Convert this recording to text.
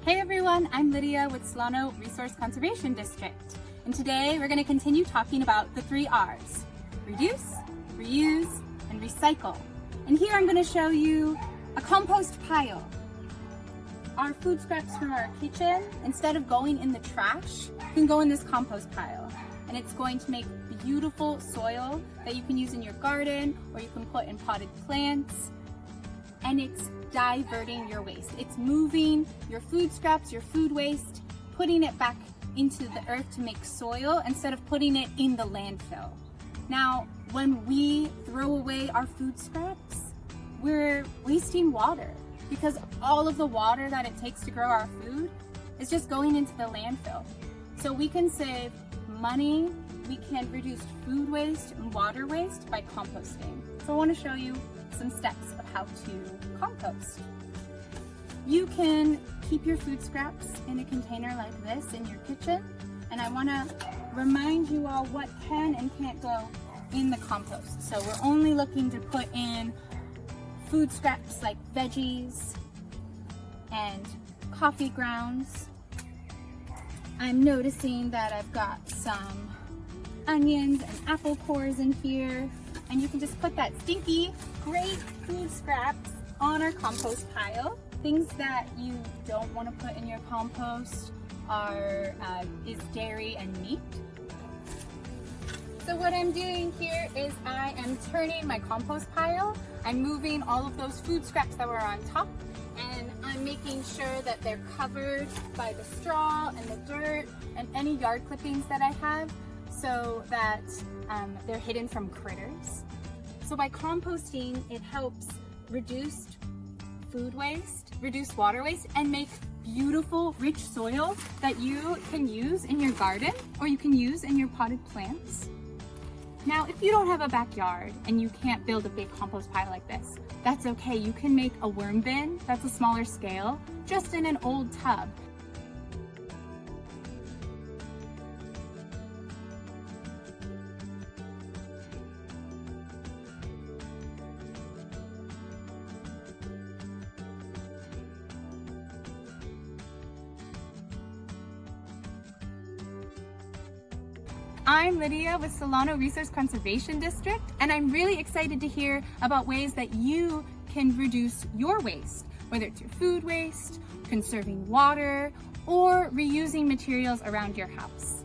Hey everyone, I'm Lydia with Solano Resource Conservation District. And today we're going to continue talking about the 3 R's: reduce, reuse, and recycle. And here I'm going to show you a compost pile. Our food scraps from our kitchen, instead of going in the trash, can go in this compost pile. And it's going to make beautiful soil that you can use in your garden or you can put in potted plants. And it's diverting your waste. It's moving your food scraps, your food waste, putting it back into the earth to make soil instead of putting it in the landfill. Now, when we throw away our food scraps, we're wasting water because all of the water that it takes to grow our food is just going into the landfill. So we can save money, we can reduce food waste and water waste by composting. So I want to show you some steps of how to compost. You can keep your food scraps in a container like this in your kitchen, and I want to remind you all what can and can't go in the compost. So we're only looking to put in food scraps like veggies and coffee grounds. I'm noticing that I've got some onions and apple cores in here, and you can just put that stinky, great food scraps on our compost pile. Things that you don't want to put in your compost is dairy and meat. So what I'm doing here is I am turning my compost pile. I'm moving all of those food scraps that were on top, and I'm making sure that they're covered by the straw and the dirt and any yard clippings that I have, so that they're hidden from critters. So by composting, it helps reduce food waste, reduce water waste, and make beautiful, rich soil that you can use in your garden or you can use in your potted plants. Now, if you don't have a backyard and you can't build a big compost pile like this, that's okay. You can make a worm bin that's a smaller scale, just in an old tub. I'm Lydia with Solano Resource Conservation District, and I'm really excited to hear about ways that you can reduce your waste, whether it's your food waste, conserving water, or reusing materials around your house.